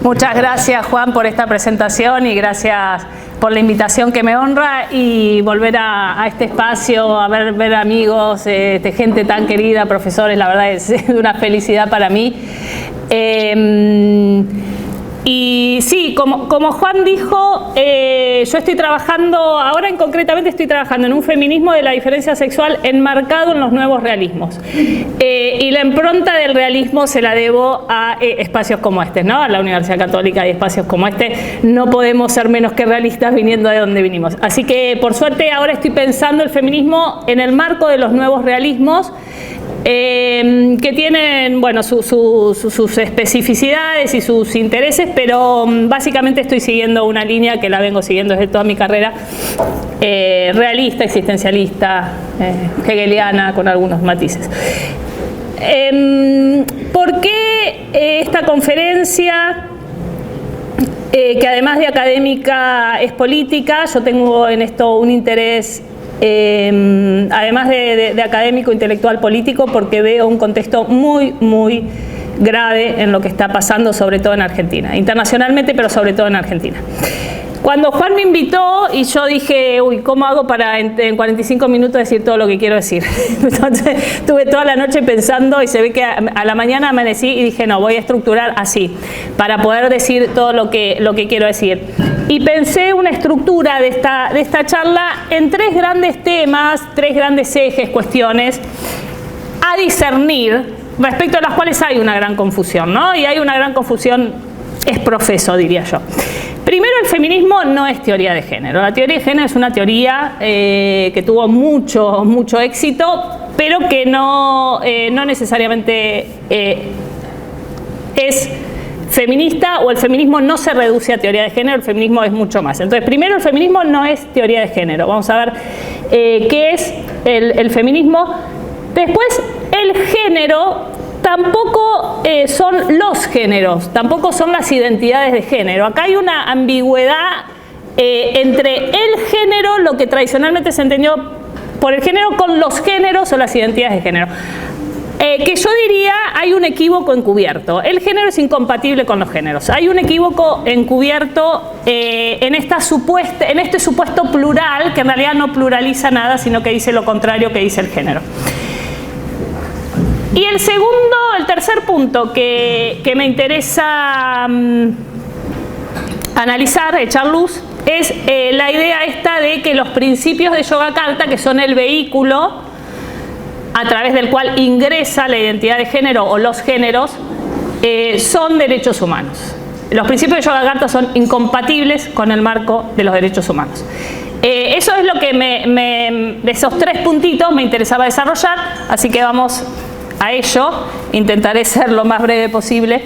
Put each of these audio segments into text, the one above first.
Muchas gracias, Juan, por esta presentación y gracias por la invitación que me honra y volver a este espacio, a ver amigos, gente tan querida, profesores, la verdad es una felicidad para mí. Y sí, como Juan dijo, yo estoy trabajando, ahora concretamente estoy trabajando en un feminismo de la diferencia sexual enmarcado en los nuevos realismos. Y la impronta del realismo se la debo a espacios como este, ¿no? A la Universidad Católica y espacios como este. No podemos ser menos que realistas viniendo de donde vinimos. Así que, por suerte, ahora estoy pensando el feminismo en el marco de los nuevos realismos, que tienen, bueno, sus especificidades y sus intereses, pero básicamente estoy siguiendo una línea que la vengo siguiendo desde toda mi carrera, realista, existencialista, hegeliana, con algunos matices. ¿Por qué esta conferencia? Que además de académica es política, yo tengo en esto un interés además de académico, intelectual, político, porque veo un contexto muy grave en lo que está pasando, sobre todo en Argentina, internacionalmente, pero sobre todo en Argentina. Cuando Juan me invitó y yo dije, uy, ¿cómo hago para en 45 minutos decir todo lo que quiero decir? Entonces estuve toda la noche pensando y se ve que a la mañana amanecí y dije, no, voy a estructurar así, para poder decir todo lo que quiero decir. Y pensé una estructura de esta charla en tres grandes temas, tres grandes ejes, cuestiones, a discernir, respecto a las cuales hay una gran confusión, ¿no? Y hay una gran confusión, es profeso, diría yo. Primero, el feminismo no es teoría de género. La teoría de género es una teoría que tuvo mucho éxito, pero que no necesariamente es feminista, o el feminismo no se reduce a teoría de género, el feminismo es mucho más. Entonces, primero, el feminismo no es teoría de género. Vamos a ver qué es el feminismo. Después, el género tampoco son los géneros, tampoco son las identidades de género. Acá hay una ambigüedad entre el género, lo que tradicionalmente se entendió por el género, con los géneros o las identidades de género. Que yo diría, hay un equívoco encubierto. El género es incompatible con los géneros. Hay un equívoco encubierto en este supuesto plural, que en realidad no pluraliza nada, sino que dice lo contrario que dice el género. Y el tercer punto que me interesa analizar, echar luz, es la idea esta de que los principios de Yogyakarta, que son el vehículo a través del cual ingresa la identidad de género o los géneros, son derechos humanos. Los principios de Yogyakarta son incompatibles con el marco de los derechos humanos. Eso es lo que de esos tres puntitos me interesaba desarrollar, así que vamos a ello. Intentaré ser lo más breve posible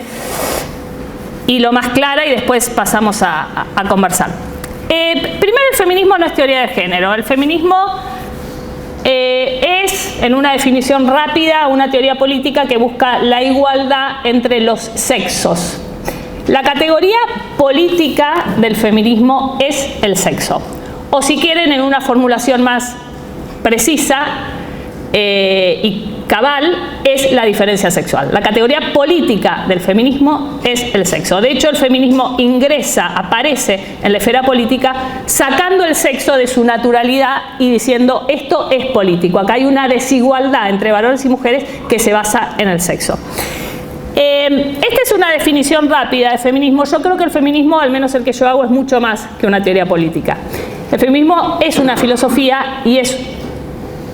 y lo más clara, y después pasamos a conversar. Primero, el feminismo no es teoría de género. El feminismo es, en una definición rápida, una teoría política que busca la igualdad entre los sexos. La categoría política del feminismo es el sexo. O si quieren, en una formulación más precisa y cabal, es la diferencia sexual. La categoría política del feminismo es el sexo. De hecho, el feminismo aparece en la esfera política sacando el sexo de su naturalidad y diciendo, esto es político. Acá hay una desigualdad entre varones y mujeres que se basa en el sexo. Esta es una definición rápida de feminismo. Yo creo que el feminismo, al menos el que yo hago, es mucho más que una teoría política. El feminismo es una filosofía y es,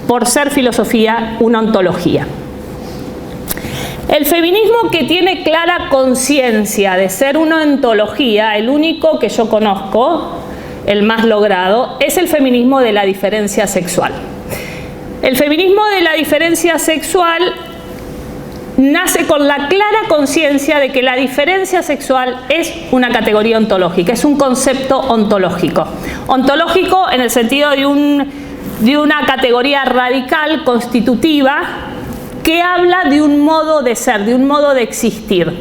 por ser filosofía, una ontología. El feminismo que tiene clara conciencia de ser una ontología, el único que yo conozco, el más logrado, es el feminismo de la diferencia sexual. El feminismo de la diferencia sexual nace con la clara conciencia de que la diferencia sexual es una categoría ontológica, es un concepto ontológico. Ontológico en el sentido de una categoría radical, constitutiva, que habla de un modo de ser, de un modo de existir.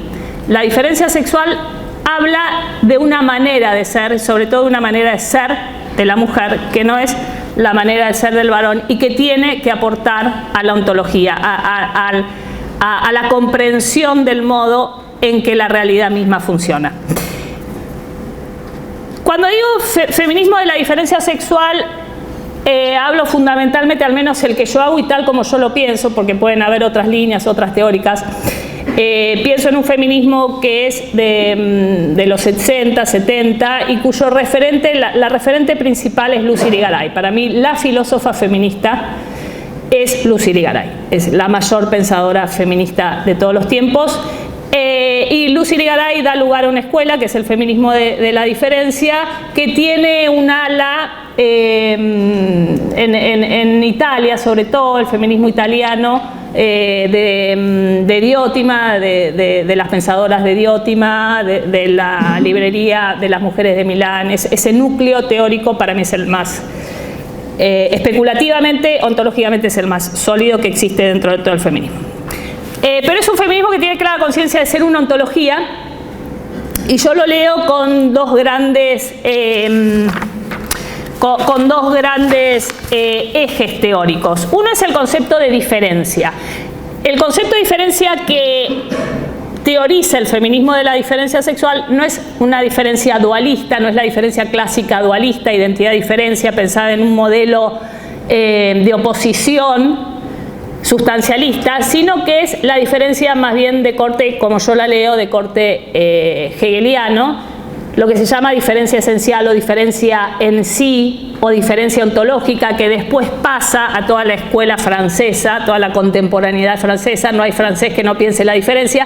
La diferencia sexual habla de una manera de ser, sobre todo de una manera de ser de la mujer, que no es la manera de ser del varón, y que tiene que aportar a la ontología, a la comprensión del modo en que la realidad misma funciona. Cuando digo feminismo de la diferencia sexual, hablo fundamentalmente, al menos el que yo hago y tal como yo lo pienso, porque pueden haber otras líneas, otras teóricas. Pienso en un feminismo que es de los 60, 70 y cuyo referente, la referente principal es Lucy Irigaray. Para mí la filósofa feminista es Lucy Irigaray, es la mayor pensadora feminista de todos los tiempos. Y Lucy Irigaray da lugar a una escuela que es el feminismo de la diferencia, que tiene un ala en Italia, sobre todo el feminismo italiano, de Diótima, de las pensadoras de Diótima, de la librería de las mujeres de Milán. Ese núcleo teórico para mí es el más, especulativamente, ontológicamente es el más sólido que existe dentro de todo el feminismo. Pero es un feminismo que tiene clara conciencia de ser una ontología, y yo lo leo con dos grandes ejes teóricos. Uno es el concepto de diferencia. El concepto de diferencia que teoriza el feminismo de la diferencia sexual no es una diferencia dualista, no es la diferencia clásica dualista, identidad-diferencia, pensada en un modelo de oposición sustancialista, sino que es la diferencia más bien de corte, como yo la leo, de corte hegeliano, lo que se llama diferencia esencial o diferencia en sí o diferencia ontológica, que después pasa a toda la escuela francesa, toda la contemporaneidad francesa. No hay francés que no piense la diferencia,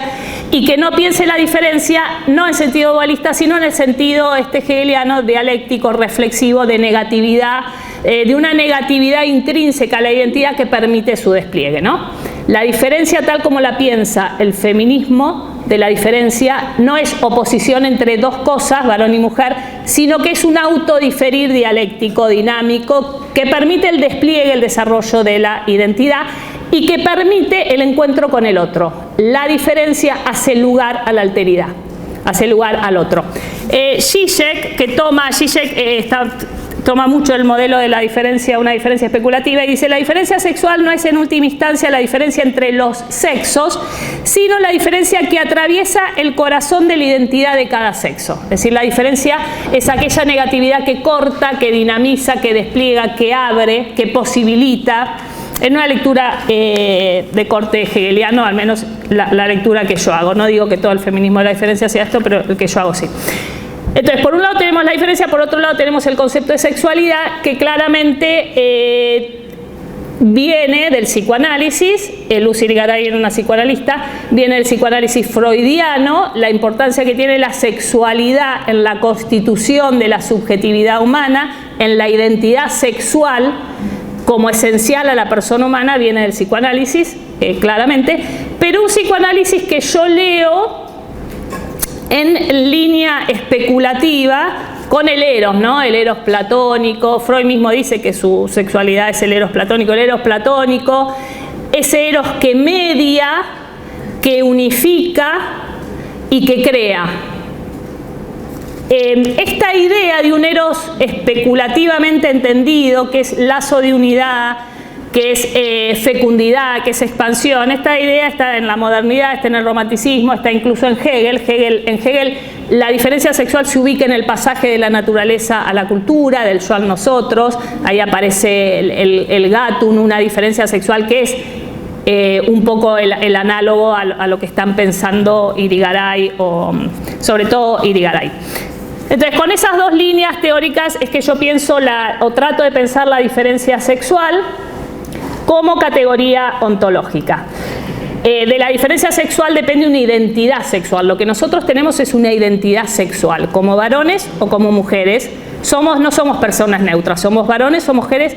y que no piense la diferencia no en sentido dualista, sino en el sentido hegeliano, dialéctico, reflexivo, de negatividad, de una negatividad intrínseca a la identidad que permite su despliegue, ¿no? La diferencia tal como la piensa el feminismo de la diferencia no es oposición entre dos cosas, varón y mujer, sino que es un autodiferir dialéctico, dinámico, que permite el despliegue, el desarrollo de la identidad y que permite el encuentro con el otro. La diferencia hace lugar a la alteridad, hace lugar al otro. Zizek, toma mucho el modelo de la diferencia, una diferencia especulativa, y dice: la diferencia sexual no es en última instancia la diferencia entre los sexos, sino la diferencia que atraviesa el corazón de la identidad de cada sexo. Es decir, la diferencia es aquella negatividad que corta, que dinamiza, que despliega, que abre, que posibilita. En una lectura de corte hegeliano, al menos la lectura que yo hago. No digo que todo el feminismo de la diferencia sea esto, pero el que yo hago sí. Entonces, por un lado tenemos la diferencia, por otro lado tenemos el concepto de sexualidad, que claramente viene del psicoanálisis. Lucy Irigaray era una psicoanalista, viene del psicoanálisis freudiano, la importancia que tiene la sexualidad en la constitución de la subjetividad humana, en la identidad sexual como esencial a la persona humana, viene del psicoanálisis, claramente, pero un psicoanálisis que yo leo en línea especulativa con el eros, ¿no? El eros platónico. Freud mismo dice que su sexualidad es el eros platónico. El eros platónico, ese eros que media, que unifica y que crea. Esta idea de un eros especulativamente entendido, que es lazo de unidad, que es fecundidad, que es expansión, esta idea está en la modernidad, está en el romanticismo, está incluso en Hegel. En Hegel la diferencia sexual se ubica en el pasaje de la naturaleza a la cultura, del yo al nosotros. Ahí aparece el Gatum, una diferencia sexual que es un poco el análogo a lo que están pensando Irigaray, o sobre todo Irigaray. Entonces, con esas dos líneas teóricas es que yo pienso o trato de pensar la diferencia sexual como categoría ontológica. De la diferencia sexual depende una identidad sexual. Lo que nosotros tenemos es una identidad sexual, como varones o como mujeres. No somos personas neutras, somos varones o mujeres,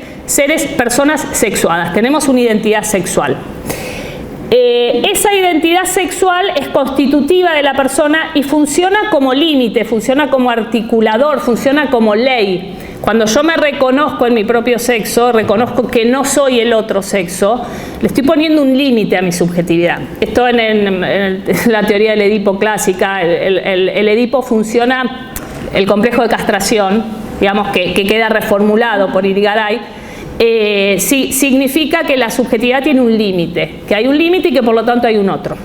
personas sexuadas. Tenemos una identidad sexual. Esa identidad sexual es constitutiva de la persona y funciona como límite, funciona como articulador, funciona como ley. Cuando yo me reconozco en mi propio sexo, reconozco que no soy el otro sexo, le estoy poniendo un límite a mi subjetividad. Esto en la teoría del Edipo clásica, el Edipo funciona, el complejo de castración, digamos que queda reformulado por Irigaray, significa que la subjetividad tiene un límite, que hay un límite y que por lo tanto hay un otro.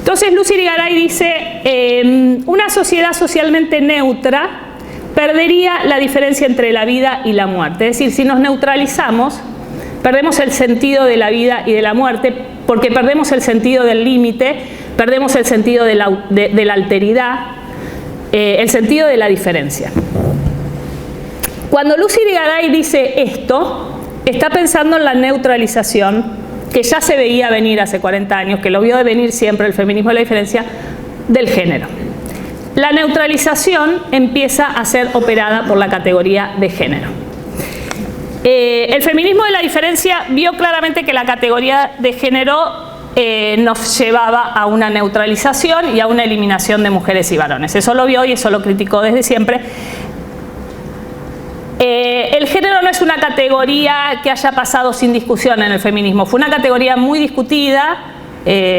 Entonces Lucy Irigaray dice, una sociedad socialmente neutra perdería la diferencia entre la vida y la muerte. Es decir, si nos neutralizamos, perdemos el sentido de la vida y de la muerte, porque perdemos el sentido del límite, perdemos el sentido de la alteridad, el sentido de la diferencia. Cuando Lucy Irigaray dice esto, está pensando en la neutralización, que ya se veía venir hace 40 años, que lo vio venir siempre el feminismo de la diferencia, del género. La neutralización empieza a ser operada por la categoría de género. El feminismo de la diferencia vio claramente que la categoría de género nos llevaba a una neutralización y a una eliminación de mujeres y varones. Eso lo vio y eso lo criticó desde siempre. El género no es una categoría que haya pasado sin discusión en el feminismo. Fue una categoría muy discutida.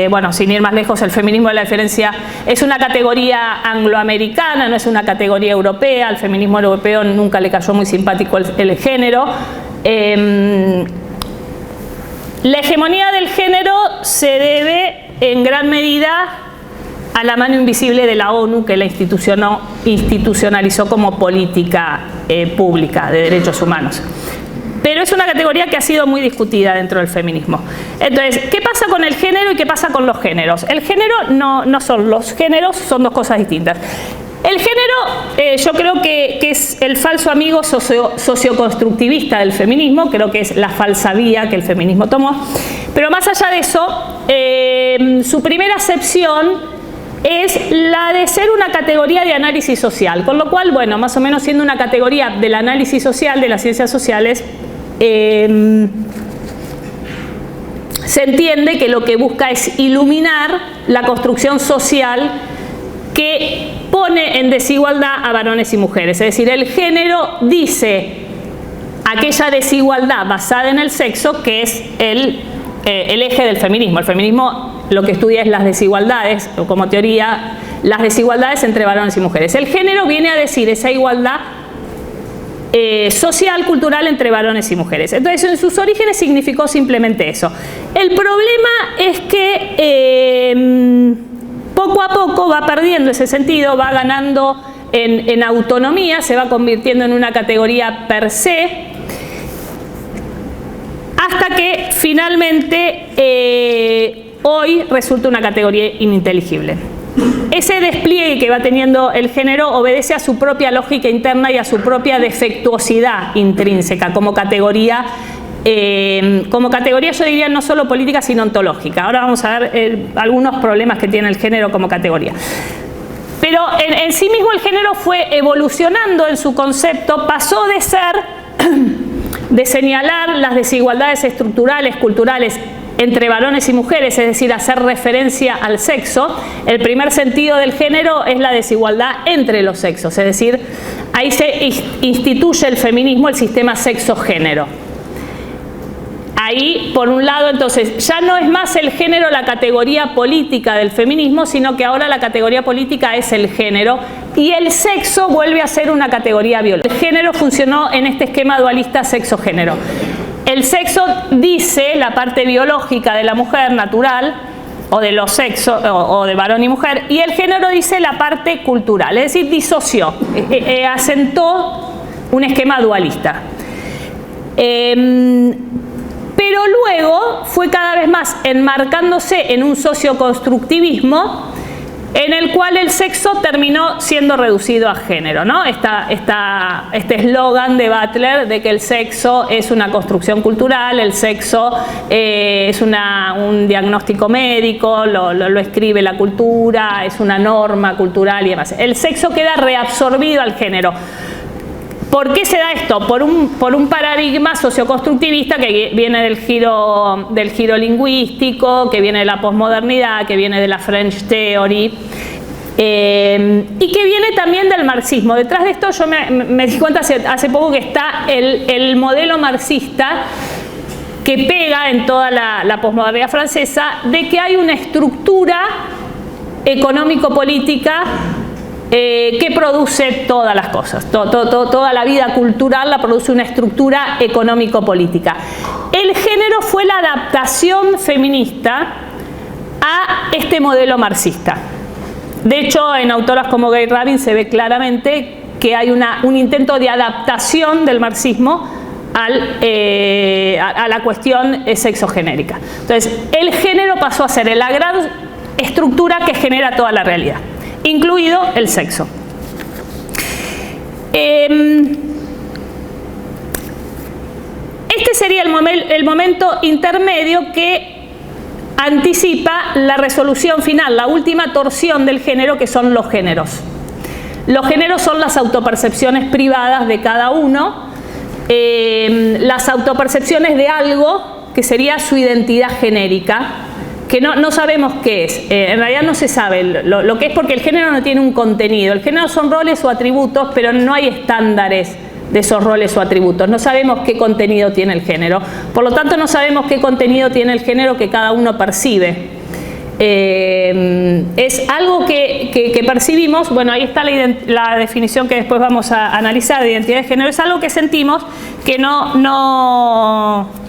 Bueno, sin ir más lejos, el feminismo de la diferencia es una categoría angloamericana, no es una categoría europea. Al feminismo europeo nunca le cayó muy simpático el género. La hegemonía del género se debe en gran medida a la mano invisible de la ONU, que la institucionalizó como política pública de derechos humanos. Pero es una categoría que ha sido muy discutida dentro del feminismo. Entonces, ¿qué pasa con el género y qué pasa con los géneros? El género no son los géneros, son dos cosas distintas. El género, yo creo que es el falso amigo socioconstructivista del feminismo, creo que es la falsa vía que el feminismo tomó. Pero más allá de eso, su primera acepción es la de ser una categoría de análisis social, con lo cual, bueno, más o menos siendo una categoría del análisis social, de las ciencias sociales, se entiende que lo que busca es iluminar la construcción social que pone en desigualdad a varones y mujeres. Es decir, el género dice aquella desigualdad basada en el sexo que es el eje del feminismo. El feminismo lo que estudia es las desigualdades, o como teoría, las desigualdades entre varones y mujeres. El género viene a decir esa igualdad social, cultural entre varones y mujeres. Entonces, en sus orígenes significó simplemente eso. El problema es que poco a poco va perdiendo ese sentido, va ganando en autonomía, se va convirtiendo en una categoría per se, hasta que finalmente hoy resulta una categoría ininteligible. Ese despliegue que va teniendo el género obedece a su propia lógica interna y a su propia defectuosidad intrínseca como categoría. Yo diría no solo política sino ontológica. Ahora vamos a ver algunos problemas que tiene el género como categoría. Pero en sí mismo el género fue evolucionando en su concepto, pasó de ser, de señalar las desigualdades estructurales, culturales entre varones y mujeres, es decir, hacer referencia al sexo. El primer sentido del género es la desigualdad entre los sexos, es decir, ahí se instituye el feminismo, el sistema sexo-género. Ahí, por un lado, entonces, ya no es más el género la categoría política del feminismo, sino que ahora la categoría política es el género y el sexo vuelve a ser una categoría biológica. El género funcionó en este esquema dualista sexo-género. El sexo dice la parte biológica de la mujer natural, o de los sexos, o de varón y mujer, y el género dice la parte cultural, es decir, disoció, asentó un esquema dualista. Pero luego fue cada vez más enmarcándose en un socioconstructivismo en el cual el sexo terminó siendo reducido a género, ¿no? Este eslogan de Butler de que el sexo es una construcción cultural, el sexo es un diagnóstico médico, lo escribe la cultura, es una norma cultural y demás. El sexo queda reabsorbido al género. ¿Por qué se da esto? Por un paradigma socioconstructivista que viene del giro lingüístico, que viene de la posmodernidad, que viene de la French Theory, y que viene también del marxismo. Detrás de esto yo me di cuenta hace poco que está el modelo marxista que pega en toda la posmodernidad francesa, de que hay una estructura económico-política que produce todas las cosas, toda la vida cultural la produce una estructura económico-política. El género fue la adaptación feminista a este modelo marxista. De hecho, en autoras como Gay Rabin se ve claramente que hay un intento de adaptación del marxismo a la cuestión sexogenérica. Entonces, el género pasó a ser la gran estructura que genera toda la realidad, incluido el sexo. Este sería el momento intermedio que anticipa la resolución final, la última torsión del género, que son los géneros. Los géneros son las autopercepciones privadas de cada uno, las autopercepciones de algo que sería su identidad genérica, que no sabemos qué es. En realidad no se sabe lo que es, porque el género no tiene un contenido. El género son roles o atributos, pero no hay estándares de esos roles o atributos. No sabemos qué contenido tiene el género. Por lo tanto, no sabemos qué contenido tiene el género que cada uno percibe. Es algo que percibimos. Bueno, ahí está la definición que después vamos a analizar de identidad de género. Es algo que sentimos, que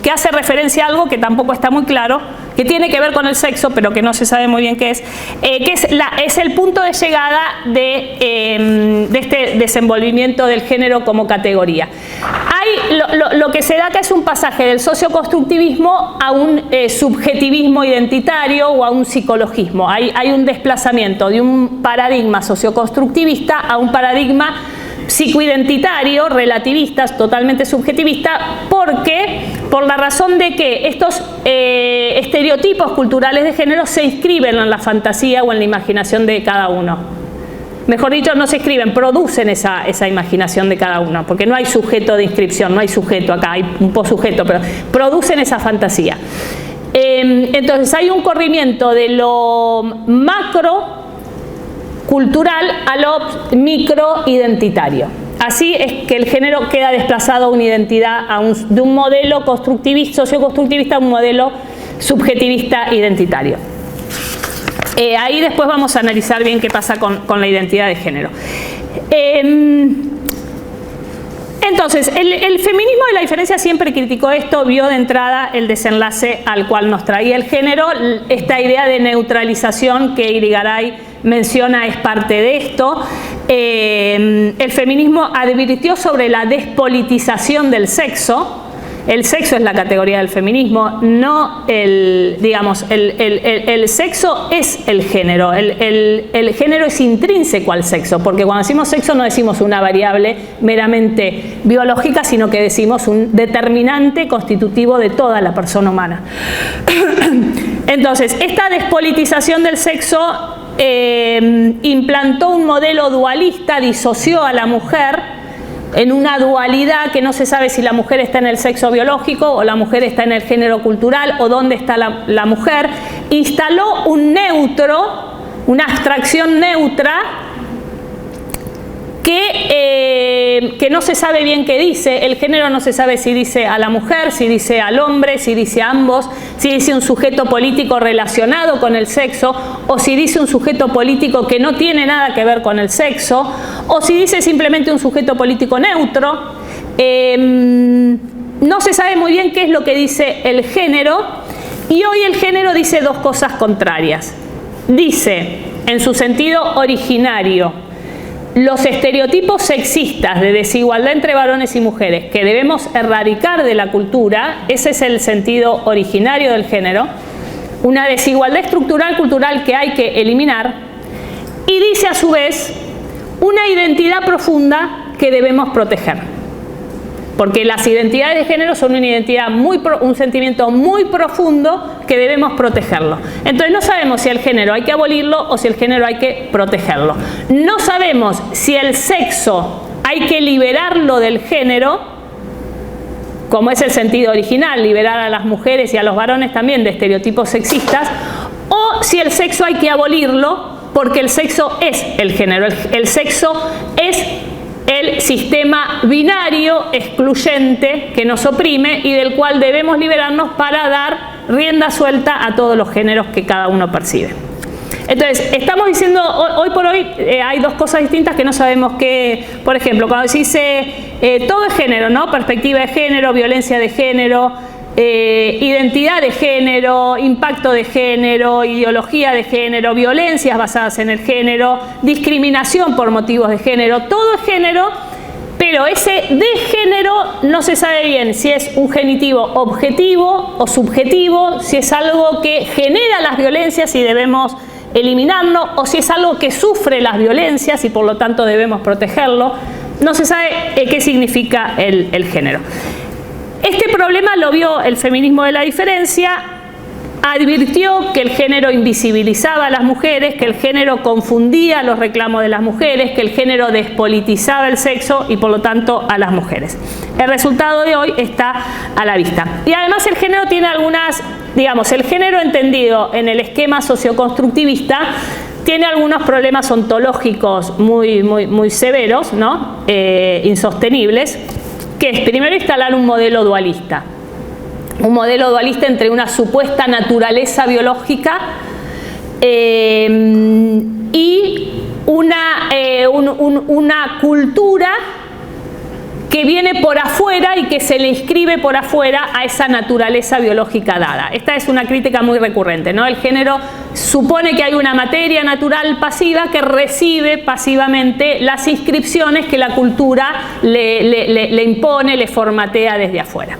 que hace referencia a algo que tampoco está muy claro, que tiene que ver con el sexo, pero que no se sabe muy bien qué es, es el punto de llegada de este desenvolvimiento del género como categoría. Lo que se da acá es un pasaje del socioconstructivismo a un subjetivismo identitario o a un psicologismo. Hay un desplazamiento de un paradigma socioconstructivista a un paradigma psicoidentitario, relativista, totalmente subjetivista, por la razón de que estos estereotipos culturales de género se inscriben en la fantasía o en la imaginación de cada uno. Mejor dicho, no se inscriben, producen esa imaginación de cada uno, porque no hay sujeto de inscripción, no hay sujeto acá, hay un posujeto, pero producen esa fantasía. Entonces hay un corrimiento de lo macro cultural a lo microidentitario. Así es que el género queda desplazado a una identidad, de un modelo constructivista, socioconstructivista a un modelo subjetivista identitario. Ahí después vamos a analizar bien qué pasa con la identidad de género. Entonces, el feminismo de la diferencia siempre criticó esto, vio de entrada el desenlace al cual nos traía el género. Esta idea de neutralización que Irigaray menciona es parte de esto. El feminismo advirtió sobre la despolitización del sexo. El sexo es la categoría del feminismo, no el sexo es el género. El género es intrínseco al sexo, porque cuando decimos sexo no decimos una variable meramente biológica, sino que decimos un determinante constitutivo de toda la persona humana. Entonces, esta despolitización del sexo implantó un modelo dualista, disoció a la mujer en una dualidad que no se sabe si la mujer está en el sexo biológico o la mujer está en el género cultural o dónde está la mujer. Instaló un neutro, una abstracción neutra que no se sabe bien qué dice. El género no se sabe si dice a la mujer, si dice al hombre, si dice a ambos, si dice un sujeto político relacionado con el sexo, o si dice un sujeto político que no tiene nada que ver con el sexo, o si dice simplemente un sujeto político neutro. No se sabe muy bien qué es lo que dice el género, y hoy el género dice dos cosas contrarias. Dice, en su sentido originario, los estereotipos sexistas de desigualdad entre varones y mujeres que debemos erradicar de la cultura. Ese es el sentido originario del género, una desigualdad estructural cultural que hay que eliminar, y dice a su vez una identidad profunda que debemos proteger, porque las identidades de género son una identidad un sentimiento muy profundo que debemos protegerlo. Entonces no sabemos si el género hay que abolirlo o si el género hay que protegerlo. No sabemos si el sexo hay que liberarlo del género, como es el sentido original, liberar a las mujeres y a los varones también de estereotipos sexistas, o si el sexo hay que abolirlo porque el sexo es el género, el sexo es el sistema binario excluyente que nos oprime y del cual debemos liberarnos para dar rienda suelta a todos los géneros que cada uno percibe. Entonces, estamos diciendo, hoy por hoy hay dos cosas distintas que no sabemos qué. Por ejemplo, cuando se dice todo es género, ¿no? Perspectiva de género, violencia de género, identidad de género, impacto de género, ideología de género, violencias basadas en el género, discriminación por motivos de género, todo es género, pero ese de género no se sabe bien si es un genitivo objetivo o subjetivo, si es algo que genera las violencias y debemos eliminarlo, o si es algo que sufre las violencias y por lo tanto debemos protegerlo. No se sabe qué significa el género. Este problema lo vio el feminismo de la diferencia, advirtió que el género invisibilizaba a las mujeres, que el género confundía los reclamos de las mujeres, que el género despolitizaba el sexo y por lo tanto a las mujeres. El resultado de hoy está a la vista. Y además el género tiene algunas, digamos, el género entendido en el esquema socioconstructivista tiene algunos problemas ontológicos muy severos, ¿no? Insostenibles, que es primero instalar un modelo dualista. Un modelo dualista entre una supuesta naturaleza biológica y una cultura que viene por afuera y que se le inscribe por afuera a esa naturaleza biológica dada. Esta es una crítica muy recurrente, ¿no? El género supone que hay una materia natural pasiva que recibe pasivamente las inscripciones que la cultura le impone, le formatea desde afuera.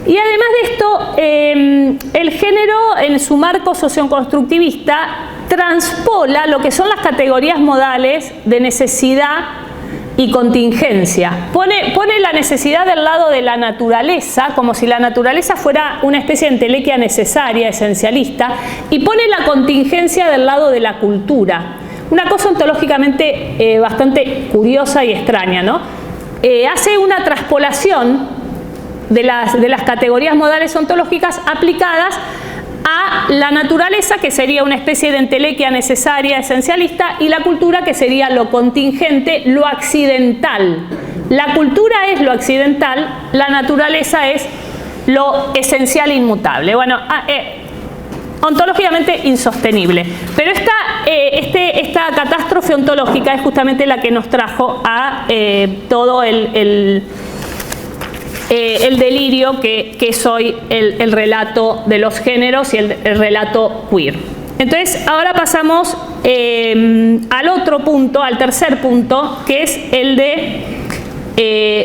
Y además de esto, el género en su marco socioconstructivista transpola lo que son las categorías modales de necesidad y contingencia. Pone la necesidad del lado de la naturaleza, como si la naturaleza fuera una especie de entelequia necesaria, esencialista, y pone la contingencia del lado de la cultura. Una cosa ontológicamente bastante curiosa y extraña, ¿no? Hace una traspolación de las categorías modales ontológicas aplicadas a la naturaleza, que sería una especie de entelequia necesaria, esencialista, y la cultura, que sería lo contingente, lo accidental. La cultura es lo accidental, la naturaleza es lo esencial e inmutable. Bueno, ontológicamente insostenible. Pero esta catástrofe ontológica es justamente la que nos trajo a todo el delirio que es hoy el relato de los géneros y el relato queer. Entonces, ahora pasamos al otro punto, al tercer punto, que es el de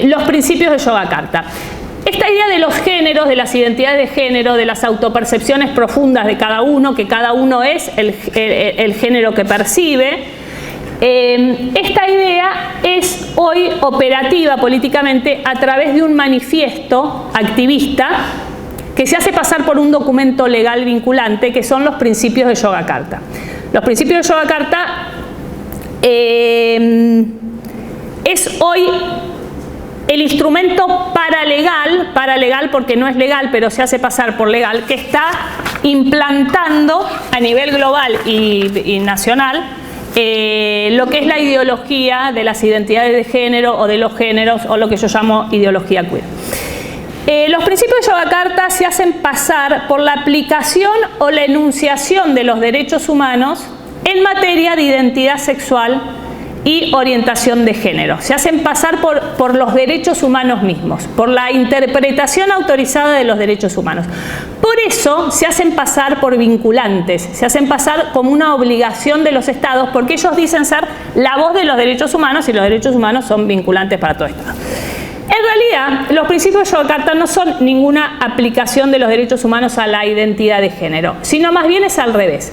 los principios de Yogyakarta. Esta idea de los géneros, de las identidades de género, de las autopercepciones profundas de cada uno, que cada uno es el género que percibe, esta idea es hoy operativa políticamente a través de un manifiesto activista que se hace pasar por un documento legal vinculante, que son los principios de Yogyakarta. Los principios de Yogyakarta es hoy el instrumento paralegal porque no es legal, pero se hace pasar por legal, que está implantando a nivel global y nacional lo que es la ideología de las identidades de género o de los géneros, o lo que yo llamo ideología queer. Los principios de Yogyakarta se hacen pasar por la aplicación o la enunciación de los derechos humanos en materia de identidad sexual y orientación de género. Se hacen pasar por los derechos humanos mismos, por la interpretación autorizada de los derechos humanos. Por eso se hacen pasar por vinculantes, se hacen pasar como una obligación de los estados, porque ellos dicen ser la voz de los derechos humanos y los derechos humanos son vinculantes para todo estado. En realidad, los principios de Yogyakarta no son ninguna aplicación de los derechos humanos a la identidad de género, sino más bien es al revés.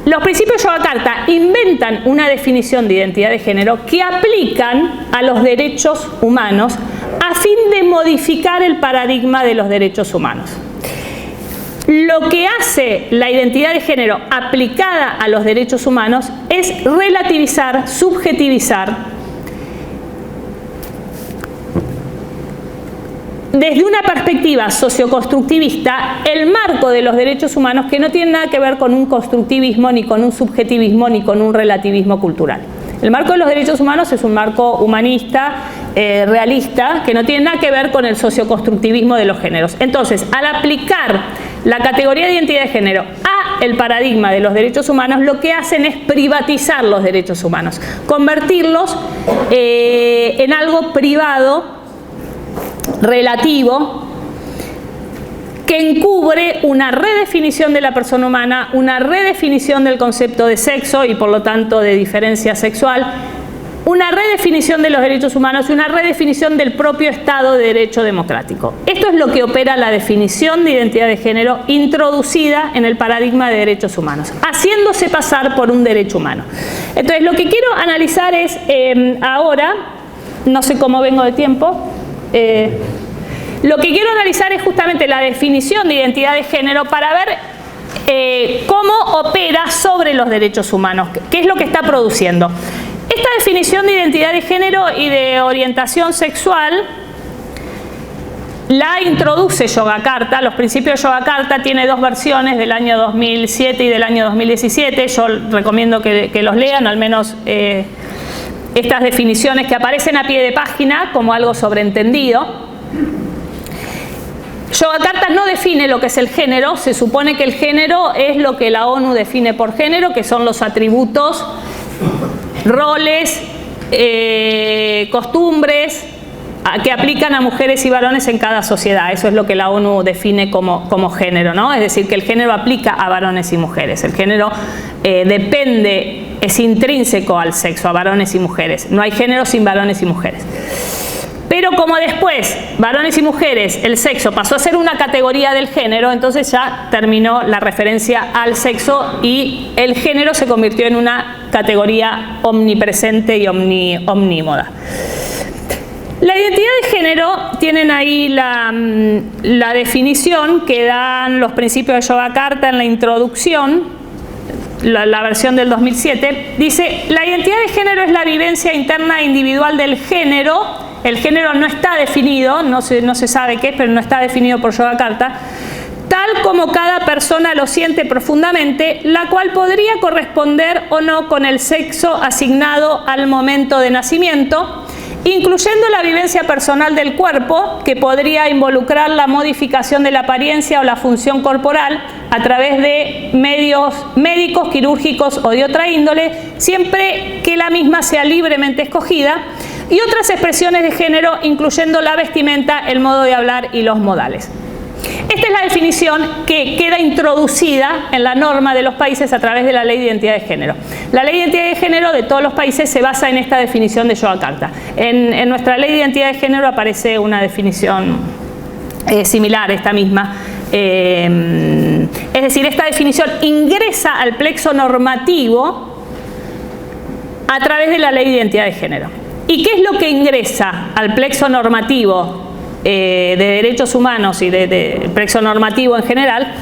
Los principios de Yogyakarta inventan una definición de identidad de género que aplican a los derechos humanos a fin de modificar el paradigma de los derechos humanos. Lo que hace la identidad de género aplicada a los derechos humanos es relativizar, subjetivizar, desde una perspectiva socioconstructivista, el marco de los derechos humanos, que no tiene nada que ver con un constructivismo, ni con un subjetivismo, ni con un relativismo cultural. El marco de los derechos humanos es un marco humanista, realista, que no tiene nada que ver con el socioconstructivismo de los géneros. Entonces, al aplicar la categoría de identidad de género a el paradigma de los derechos humanos, lo que hacen es privatizar los derechos humanos, convertirlos en algo privado, relativo, que encubre una redefinición de la persona humana, una redefinición del concepto de sexo y por lo tanto de diferencia sexual, una redefinición de los derechos humanos y una redefinición del propio Estado de Derecho democrático. Esto es lo que opera la definición de identidad de género introducida en el paradigma de derechos humanos, haciéndose pasar por un derecho humano. Entonces, lo que quiero analizar es ahora, no sé cómo vengo de tiempo, lo que quiero analizar es justamente la definición de identidad de género para ver cómo opera sobre los derechos humanos, qué es lo que está produciendo. Esta definición de identidad de género y de orientación sexual la introduce Yogyakarta. Los principios de Yogyakarta tiene dos versiones, del año 2007 y del año 2017. Yo recomiendo que los lean, al menos estas definiciones que aparecen a pie de página como algo sobreentendido. Yogyakarta no define lo que es el género, se supone que el género es lo que la ONU define por género, que son los atributos, roles, costumbres que aplican a mujeres y varones en cada sociedad. Eso es lo que la ONU define como género, ¿no? Es decir, que el género aplica a varones y mujeres. El género depende, es intrínseco al sexo, a varones y mujeres. No hay género sin varones y mujeres. Pero como después, varones y mujeres, el sexo pasó a ser una categoría del género, entonces ya terminó la referencia al sexo y el género se convirtió en una categoría omnipresente y omnímoda. La identidad de género, tienen ahí la definición que dan los principios de Yogyakarta en la introducción, la versión del 2007, dice: la identidad de género es la vivencia interna e individual del género. El género no está definido, no se sabe qué es, pero no está definido por Yogyakarta, tal como cada persona lo siente profundamente, la cual podría corresponder o no con el sexo asignado al momento de nacimiento, incluyendo la vivencia personal del cuerpo, que podría involucrar la modificación de la apariencia o la función corporal a través de medios médicos, quirúrgicos o de otra índole, siempre que la misma sea libremente escogida, y otras expresiones de género, incluyendo la vestimenta, el modo de hablar y los modales. Esta es la definición que queda introducida en la norma de los países a través de la Ley de Identidad de Género. La Ley de Identidad de Género de todos los países se basa en esta definición de Yogyakarta. En nuestra Ley de Identidad de Género aparece una definición similar, esta misma. Es decir, esta definición ingresa al plexo normativo a través de la Ley de Identidad de Género. ¿Y qué es lo que ingresa al plexo normativo de derechos humanos y de plexo normativo en general?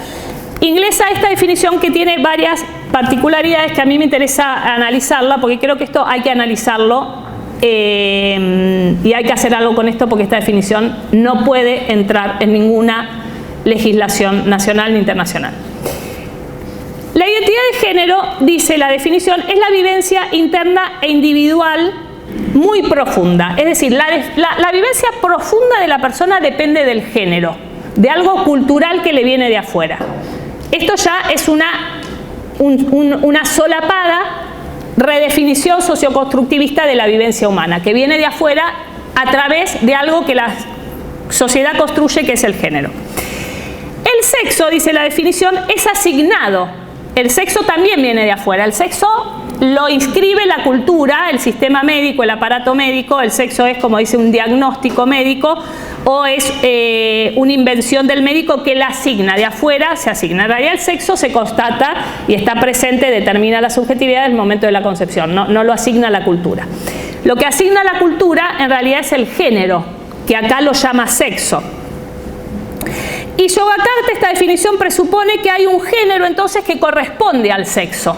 Ingresa esta definición que tiene varias particularidades que a mí me interesa analizarla, porque creo que esto hay que analizarlo y hay que hacer algo con esto, porque esta definición no puede entrar en ninguna legislación nacional ni internacional. La identidad de género, dice la definición, es la vivencia interna e individual muy profunda. Es decir, la vivencia profunda de la persona depende del género, de algo cultural que le viene de afuera. Esto ya es una solapada redefinición socioconstructivista de la vivencia humana, que viene de afuera a través de algo que la sociedad construye, que es el género. El sexo, dice la definición, es asignado. El sexo también viene de afuera. El sexo lo inscribe la cultura, el sistema médico, el aparato médico. El sexo es, como dice, un diagnóstico médico o es una invención del médico que la asigna. De afuera se asigna. En realidad el sexo se constata y está presente, determina la subjetividad del momento de la concepción. No lo asigna la cultura. Lo que asigna la cultura en realidad es el género, que acá lo llama sexo. Y Yogyakarta, esta definición presupone que hay un género entonces que corresponde al sexo.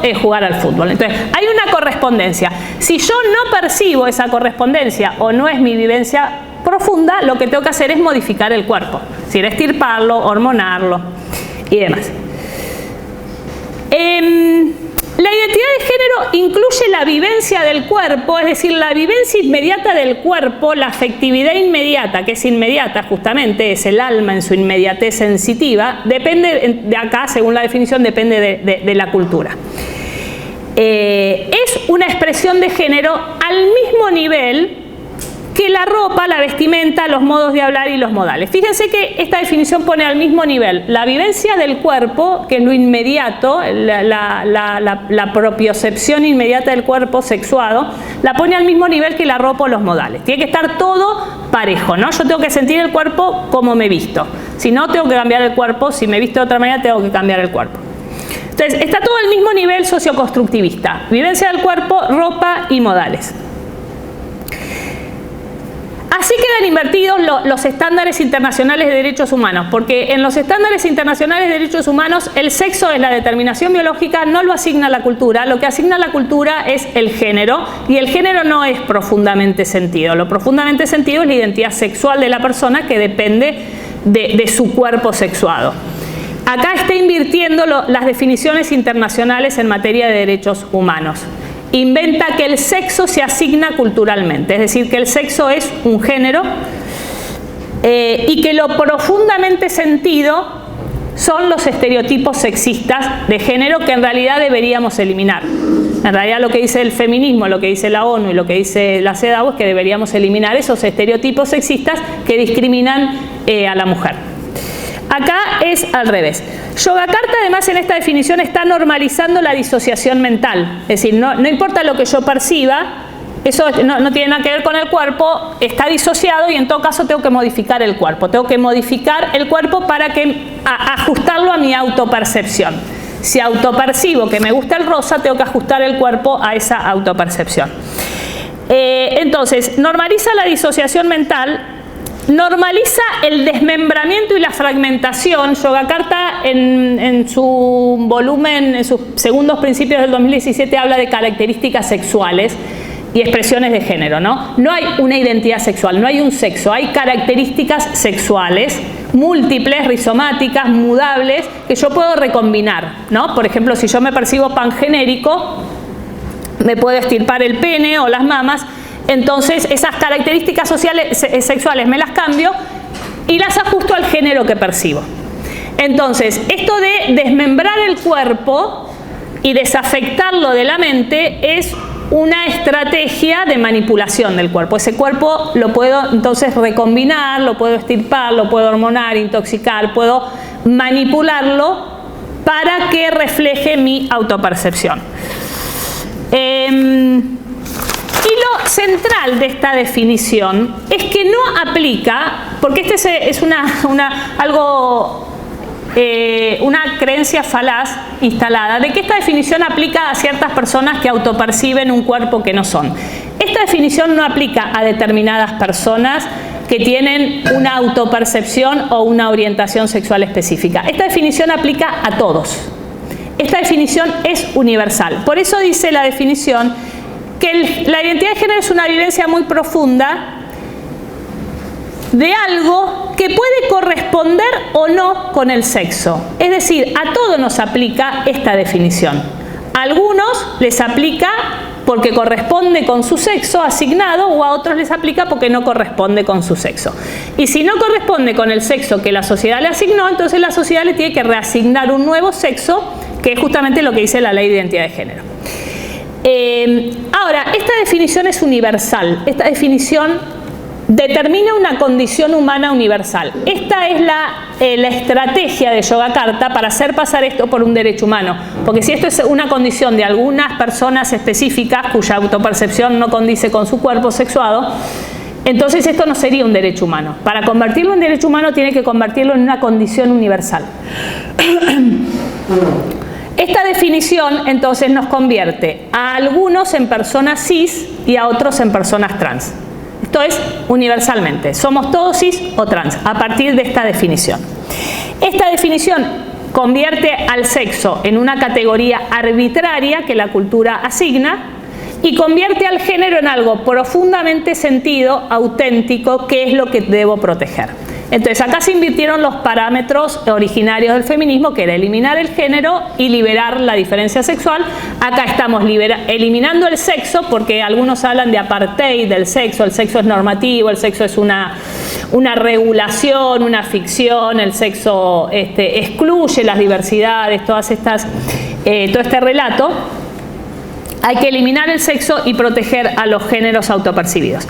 Es jugar al fútbol. Entonces, hay una correspondencia. Si yo no percibo esa correspondencia o no es mi vivencia profunda, lo que tengo que hacer es modificar el cuerpo. Es decir, estirparlo, hormonarlo y demás. La identidad de género incluye la vivencia del cuerpo, es decir, la vivencia inmediata del cuerpo, la afectividad inmediata, que es inmediata justamente, es el alma en su inmediatez sensitiva, depende, de acá, según la definición, depende de la cultura. Es una expresión de género al mismo nivel que la ropa, la vestimenta, los modos de hablar y los modales. Fíjense que esta definición pone al mismo nivel la vivencia del cuerpo, que es lo inmediato, la propiocepción inmediata del cuerpo sexuado, la pone al mismo nivel que la ropa o los modales. Tiene que estar todo parejo, ¿no? Yo tengo que sentir el cuerpo como me visto. Si no, tengo que cambiar el cuerpo. Si me visto de otra manera, tengo que cambiar el cuerpo. Entonces, está todo al mismo nivel socioconstructivista. Vivencia del cuerpo, ropa y modales. Así quedan invertidos los estándares internacionales de derechos humanos, porque en los estándares internacionales de derechos humanos el sexo es la determinación biológica, no lo asigna la cultura, lo que asigna la cultura es el género, y el género no es profundamente sentido. Lo profundamente sentido es la identidad sexual de la persona, que depende de su cuerpo sexuado. Acá está invirtiendo las definiciones internacionales en materia de derechos humanos. Inventa que el sexo se asigna culturalmente, es decir, que el sexo es un género y que lo profundamente sentido son los estereotipos sexistas de género, que en realidad deberíamos eliminar. En realidad lo que dice el feminismo, lo que dice la ONU y lo que dice la CEDAW es que deberíamos eliminar esos estereotipos sexistas que discriminan a la mujer. Acá es al revés. Yogyakarta además en esta definición está normalizando la disociación mental. Es decir, no importa lo que yo perciba, eso no tiene nada que ver con el cuerpo, está disociado y en todo caso tengo que modificar el cuerpo. Tengo que modificar el cuerpo para ajustarlo a mi autopercepción. Si autopercibo que me gusta el rosa, tengo que ajustar el cuerpo a esa autopercepción. Entonces, normaliza la disociación mental. Normaliza el desmembramiento y la fragmentación. Yogyakarta en su volumen, en sus segundos principios del 2017, habla de características sexuales y expresiones de género, ¿no? No hay una identidad sexual, no hay un sexo, hay características sexuales múltiples, rizomáticas, mudables, que yo puedo recombinar, ¿no? Por ejemplo, si yo me percibo pangenérico, me puedo extirpar el pene o las mamas. Entonces, esas características sexuales me las cambio y las ajusto al género que percibo. Entonces, esto de desmembrar el cuerpo y desafectarlo de la mente es una estrategia de manipulación del cuerpo. Ese cuerpo lo puedo entonces recombinar, lo puedo extirpar, lo puedo hormonar, intoxicar, puedo manipularlo para que refleje mi autopercepción. Y lo central de esta definición es que no aplica, porque este es una creencia falaz instalada, de que esta definición aplica a ciertas personas que autoperciben un cuerpo que no son. Esta definición no aplica a determinadas personas que tienen una autopercepción o una orientación sexual específica. Esta definición aplica a todos. Esta definición es universal. Por eso dice la definición que la identidad de género es una vivencia muy profunda de algo que puede corresponder o no con el sexo. Es decir, a todos nos aplica esta definición. A algunos les aplica porque corresponde con su sexo asignado, o a otros les aplica porque no corresponde con su sexo. Y si no corresponde con el sexo que la sociedad le asignó, entonces la sociedad le tiene que reasignar un nuevo sexo, que es justamente lo que dice la Ley de Identidad de Género. Ahora, esta definición es universal. Esta definición determina una condición humana universal. Esta es la estrategia de Yogyakarta para hacer pasar esto por un derecho humano. Porque si esto es una condición de algunas personas específicas cuya autopercepción no condice con su cuerpo sexuado, entonces esto no sería un derecho humano. Para convertirlo en derecho humano tiene que convertirlo en una condición universal. Esta definición entonces nos convierte a algunos en personas cis y a otros en personas trans. Esto es universalmente. Somos todos cis o trans a partir de esta definición. Esta definición convierte al sexo en una categoría arbitraria que la cultura asigna y convierte al género en algo profundamente sentido, auténtico, que es lo que debo proteger. Entonces acá se invirtieron los parámetros originarios del feminismo, que era eliminar el género y liberar la diferencia sexual. Acá estamos eliminando el sexo, porque algunos hablan de apartheid del sexo. El sexo es normativo, el sexo es una regulación, una ficción, el sexo excluye las diversidades, todo este relato. Hay que eliminar el sexo y proteger a los géneros autopercibidos.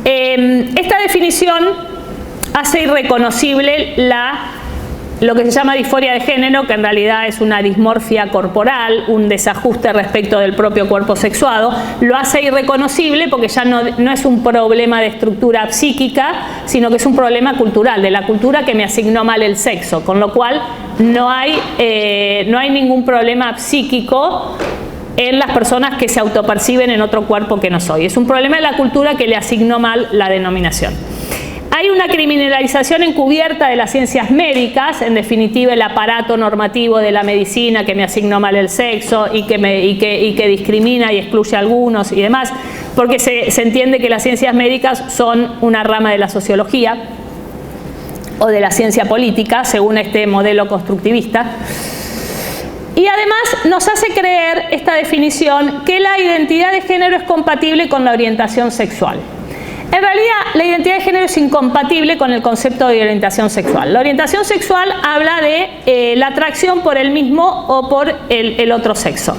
Esta definición hace irreconocible lo que se llama disforia de género, que en realidad es una dismorfia corporal, un desajuste respecto del propio cuerpo sexuado. Lo hace irreconocible porque ya no es un problema de estructura psíquica, sino que es un problema cultural, de la cultura que me asignó mal el sexo, con lo cual no hay ningún problema psíquico en las personas que se autoperciben en otro cuerpo que no soy. Es un problema de la cultura que le asignó mal la denominación. Hay una criminalización encubierta de las ciencias médicas, en definitiva el aparato normativo de la medicina que me asignó mal el sexo y que discrimina y excluye a algunos y demás, porque se entiende que las ciencias médicas son una rama de la sociología o de la ciencia política, según este modelo constructivista. Y además nos hace creer esta definición que la identidad de género es compatible con la orientación sexual. En realidad, la identidad de género es incompatible con el concepto de orientación sexual. La orientación sexual habla de la atracción por el mismo o por el otro sexo.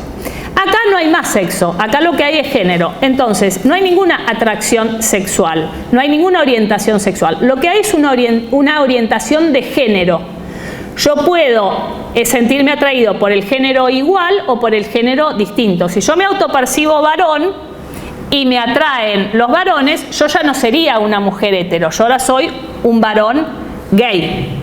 Acá no hay más sexo, acá lo que hay es género. Entonces, no hay ninguna atracción sexual, no hay ninguna orientación sexual. Lo que hay es una orientación de género. Yo puedo sentirme atraído por el género igual o por el género distinto. Si yo me autopercibo varón y me atraen los varones, yo ya no sería una mujer hetero, yo ahora soy un varón gay.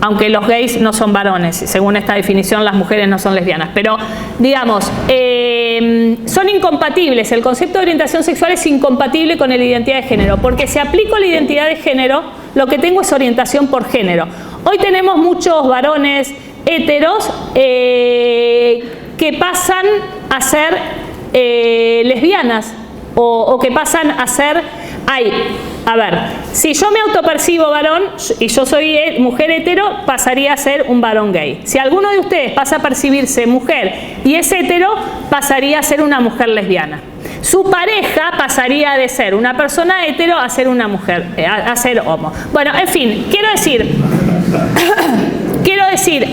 Aunque los gays no son varones, según esta definición las mujeres no son lesbianas. Pero, digamos, son incompatibles. El concepto de orientación sexual es incompatible con la identidad de género, porque si aplico la identidad de género, lo que tengo es orientación por género. Hoy tenemos muchos varones heteros que pasan a ser lesbianas o que pasan a ser... a ver, si yo me autopercibo varón y yo soy mujer hetero, pasaría a ser un varón gay. Si alguno de ustedes pasa a percibirse mujer y es hetero, pasaría a ser una mujer lesbiana. Su pareja pasaría de ser una persona hetero a ser una mujer, a ser homo. Bueno, en fin, quiero decir,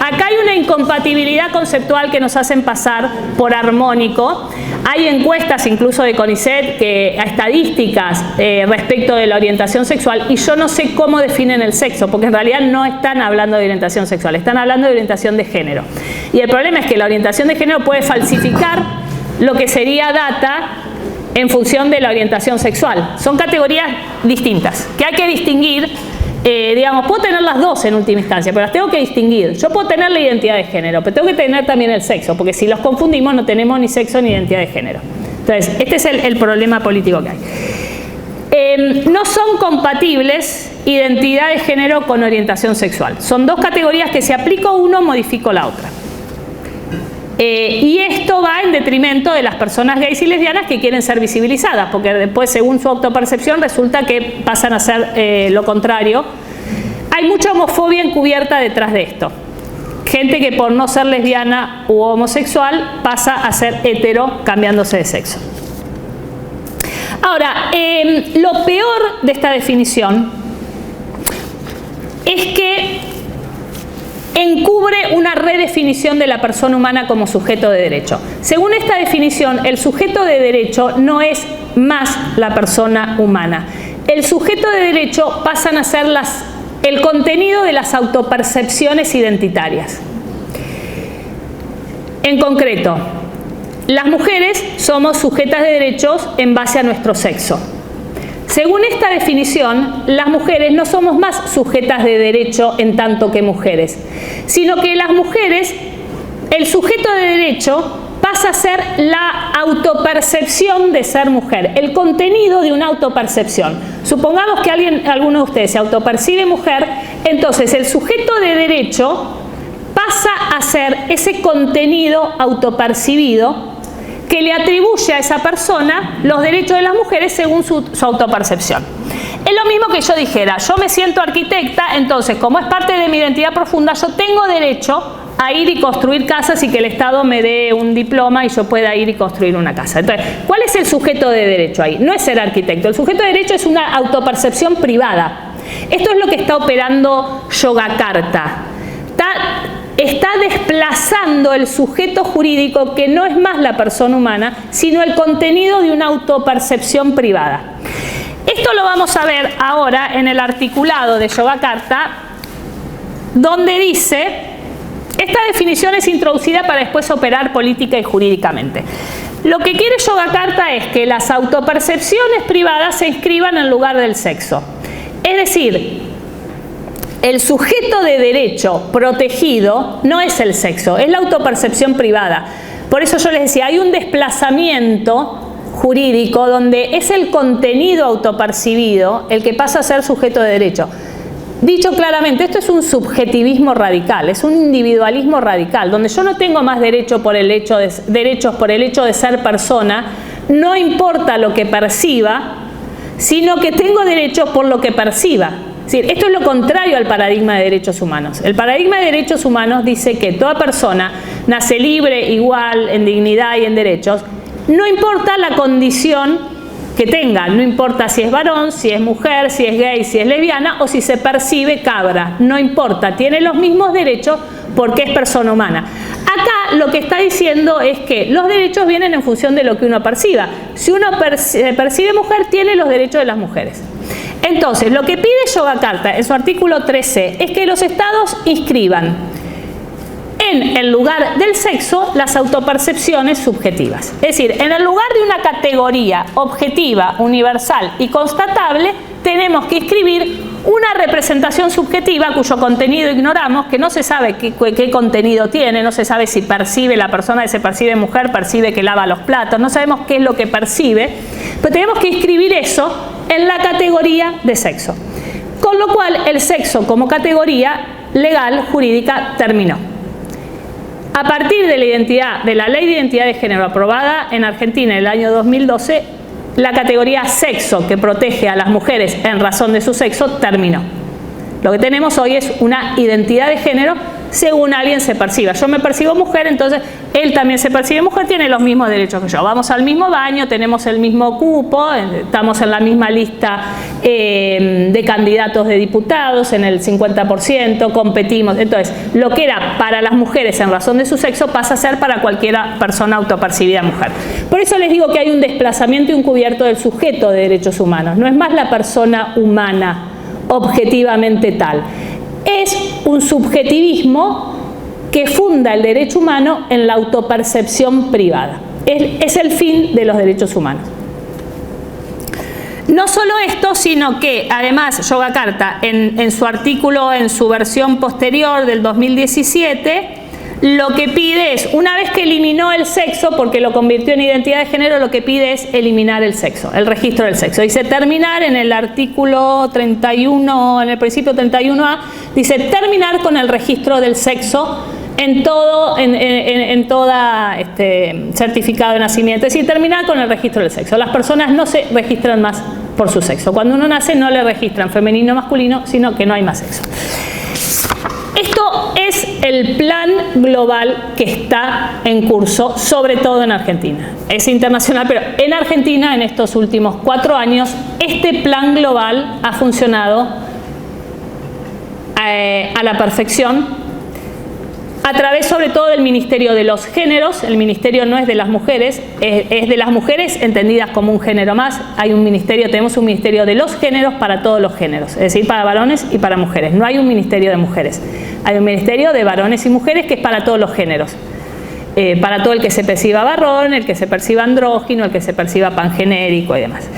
acá hay una incompatibilidad conceptual que nos hacen pasar por armónico. Hay encuestas incluso de CONICET, estadísticas respecto de la orientación sexual, y yo no sé cómo definen el sexo, porque en realidad no están hablando de orientación sexual, están hablando de orientación de género. Y el problema es que la orientación de género puede falsificar lo que sería data en función de la orientación sexual. Son categorías distintas, que hay que distinguir. Digamos, puedo tener las dos en última instancia, pero las tengo que distinguir. Yo puedo tener la identidad de género, pero tengo que tener también el sexo, porque si los confundimos no tenemos ni sexo ni identidad de género. Entonces, este es el problema político que hay. No son compatibles identidad de género con orientación sexual. Son dos categorías que si aplico uno, modifico la otra. Y esto va en detrimento de las personas gays y lesbianas que quieren ser visibilizadas, porque después, según su autopercepción, resulta que pasan a ser lo contrario. Hay mucha homofobia encubierta detrás de esto. Gente que por no ser lesbiana u homosexual pasa a ser hetero cambiándose de sexo. Ahora, lo peor de esta definición es que encubre una redefinición de la persona humana como sujeto de derecho. Según esta definición, el sujeto de derecho no es más la persona humana. El sujeto de derecho pasan a ser el contenido de las autopercepciones identitarias. En concreto, las mujeres somos sujetas de derechos en base a nuestro sexo. Según esta definición, las mujeres no somos más sujetas de derecho en tanto que mujeres, sino que las mujeres, el sujeto de derecho pasa a ser la autopercepción de ser mujer, el contenido de una autopercepción. Supongamos que alguno de ustedes se autopercibe mujer, entonces el sujeto de derecho pasa a ser ese contenido autopercibido que le atribuye a esa persona los derechos de las mujeres según su autopercepción. Es lo mismo que yo dijera, yo me siento arquitecta, entonces como es parte de mi identidad profunda, yo tengo derecho a ir y construir casas y que el Estado me dé un diploma y yo pueda ir y construir una casa. Entonces, ¿cuál es el sujeto de derecho ahí? No es ser arquitecto, el sujeto de derecho es una autopercepción privada. Esto es lo que está operando Yogyakarta. está desplazando el sujeto jurídico, que no es más la persona humana, sino el contenido de una autopercepción privada. Esto lo vamos a ver ahora en el articulado de Yogyakarta, donde dice, esta definición es introducida para después operar política y jurídicamente. Lo que quiere Yogyakarta es que las autopercepciones privadas se inscriban en lugar del sexo. Es decir, el sujeto de derecho protegido no es el sexo, es la autopercepción privada. Por eso yo les decía, hay un desplazamiento jurídico donde es el contenido autopercibido el que pasa a ser sujeto de derecho. Dicho claramente, esto es un subjetivismo radical, es un individualismo radical, donde yo no tengo más derechos por el hecho de ser persona, no importa lo que perciba, sino que tengo derechos por lo que perciba. Es decir, esto es lo contrario al paradigma de derechos humanos. El paradigma de derechos humanos dice que toda persona nace libre, igual, en dignidad y en derechos, no importa la condición que tenga, no importa si es varón, si es mujer, si es gay, si es lesbiana o si se percibe cabra, no importa, tiene los mismos derechos porque es persona humana. Acá lo que está diciendo es que los derechos vienen en función de lo que uno perciba. Si uno percibe mujer, tiene los derechos de las mujeres. Entonces, lo que pide Yogyakarta en su artículo 13 es que los estados inscriban en el lugar del sexo las autopercepciones subjetivas. Es decir, en el lugar de una categoría objetiva, universal y constatable, tenemos que inscribir una representación subjetiva cuyo contenido ignoramos, que no se sabe qué contenido tiene, no se sabe si percibe la persona que se percibe mujer, percibe que lava los platos, no sabemos qué es lo que percibe, pero tenemos que inscribir eso en la categoría de sexo. Con lo cual, el sexo como categoría legal, jurídica, terminó. A partir de la Ley de Identidad de Género aprobada en Argentina en el año 2012, la categoría sexo, que protege a las mujeres en razón de su sexo, terminó. Lo que tenemos hoy es una identidad de género según alguien se perciba. Yo me percibo mujer, entonces él también se percibe mujer, tiene los mismos derechos que yo. Vamos al mismo baño, tenemos el mismo cupo, estamos en la misma lista de candidatos de diputados, en el 50%, competimos. Entonces, lo que era para las mujeres en razón de su sexo pasa a ser para cualquier persona autopercibida mujer. Por eso les digo que hay un desplazamiento encubierto del sujeto de derechos humanos. No es más la persona humana objetivamente tal. Es un subjetivismo que funda el derecho humano en la autopercepción privada. Es el fin de los derechos humanos. No solo esto, sino que además Yogyakarta en su artículo, en su versión posterior del 2017, lo que pide es, una vez que eliminó el sexo, porque lo convirtió en identidad de género, lo que pide es eliminar el sexo, el registro del sexo. Dice terminar en el artículo 31, en el principio 31A, dice terminar con el registro del sexo en toda certificado de nacimiento. Es decir, terminar con el registro del sexo. Las personas no se registran más por su sexo. Cuando uno nace no le registran femenino o masculino, sino que no hay más sexo. Esto es el plan global que está en curso, sobre todo en Argentina. Es internacional, pero en Argentina en estos últimos 4 años este plan global ha funcionado a la perfección, a través sobre todo del Ministerio de los Géneros. El ministerio no es de las mujeres, es de las mujeres entendidas como un género más. Hay un ministerio, tenemos un ministerio de los géneros para todos los géneros, es decir, para varones y para mujeres. No hay un ministerio de mujeres, hay un ministerio de varones y mujeres que es para todos los géneros. Para todo el que se perciba varón, el que se perciba andrógino, el que se perciba pangenérico y demás.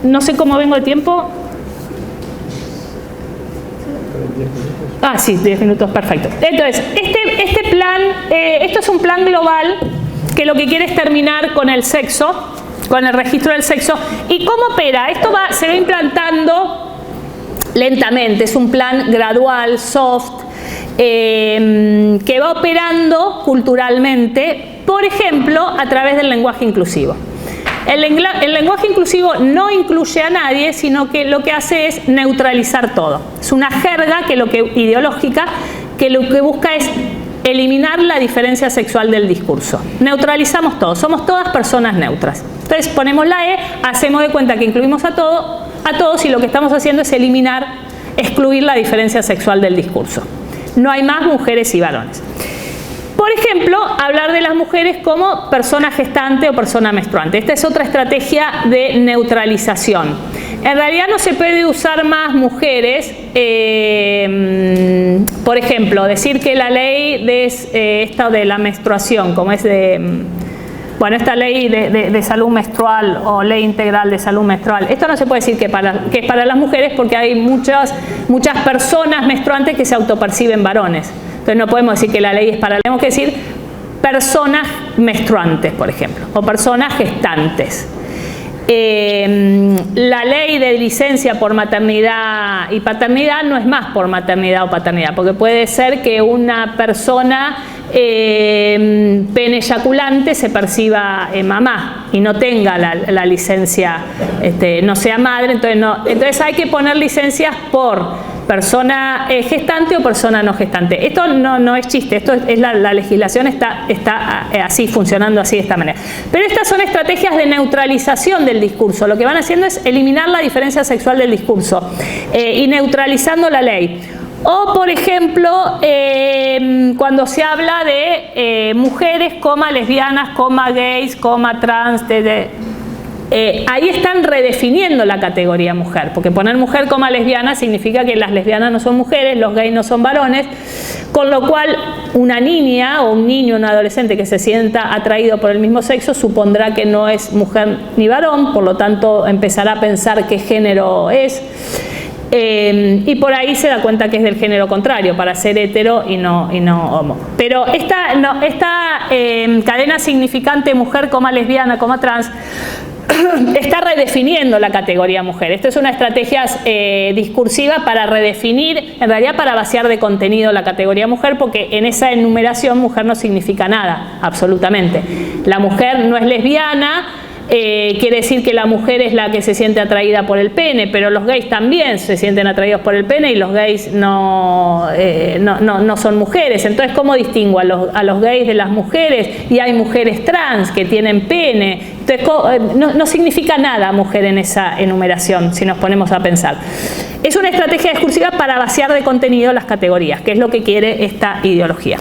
No sé cómo vengo de tiempo. Ah, sí, 10 minutos, perfecto. Entonces, este plan, esto es un plan global que lo que quiere es terminar con el sexo, con el registro del sexo. ¿Y cómo opera? Esto se va implantando lentamente, es un plan gradual, soft, que va operando culturalmente, por ejemplo, a través del lenguaje inclusivo. El lenguaje inclusivo no incluye a nadie, sino que lo que hace es neutralizar todo. Es una jerga ideológica que lo que busca es eliminar la diferencia sexual del discurso. Neutralizamos todo, somos todas personas neutras. Entonces ponemos la E, hacemos de cuenta que incluimos a todos y lo que estamos haciendo es excluir la diferencia sexual del discurso. no hay más mujeres y varones. Por ejemplo, hablar de las mujeres como persona gestante o persona menstruante. Esta es otra estrategia de neutralización. En realidad no se puede usar más mujeres. Por ejemplo, decir que la ley de esta de la menstruación, como es de... Bueno, esta ley de salud menstrual o ley integral de salud menstrual, esto no se puede decir que es para las mujeres porque hay muchas personas menstruantes que se autoperciben varones. Entonces no podemos decir que la ley es para... Tenemos que decir personas menstruantes, por ejemplo, o personas gestantes. La ley de licencia por maternidad y paternidad no es más por maternidad o paternidad, porque puede ser que una persona pene eyaculante se perciba mamá y no tenga la licencia, no sea madre, entonces hay que poner licencias por persona gestante o persona no gestante. Esto no es chiste, esto es la legislación está así, funcionando así de esta manera. Pero estas son estrategias de neutralización del discurso. Lo que van haciendo es eliminar la diferencia sexual del discurso y neutralizando la ley. O, por ejemplo, cuando se habla de mujeres, lesbianas, gays, trans, ahí están redefiniendo la categoría mujer, porque poner mujer, lesbiana significa que las lesbianas no son mujeres, los gays no son varones, con lo cual una niña o un niño, un adolescente que se sienta atraído por el mismo sexo supondrá que no es mujer ni varón, por lo tanto empezará a pensar qué género es. Y por ahí se da cuenta que es del género contrario, para ser hetero y no homo. Pero esta cadena significante mujer, lesbiana, trans está redefiniendo la categoría mujer. Esto es una estrategia discursiva para redefinir, en realidad para vaciar de contenido la categoría mujer, porque en esa enumeración mujer no significa nada, absolutamente. La mujer no es lesbiana. Quiere decir que la mujer es la que se siente atraída por el pene, pero los gays también se sienten atraídos por el pene y los gays no son mujeres. Entonces, ¿cómo distingo a los gays de las mujeres? Y hay mujeres trans que tienen pene. Entonces, no significa nada mujer en esa enumeración, si nos ponemos a pensar. Es una estrategia discursiva para vaciar de contenido las categorías, que es lo que quiere esta ideología.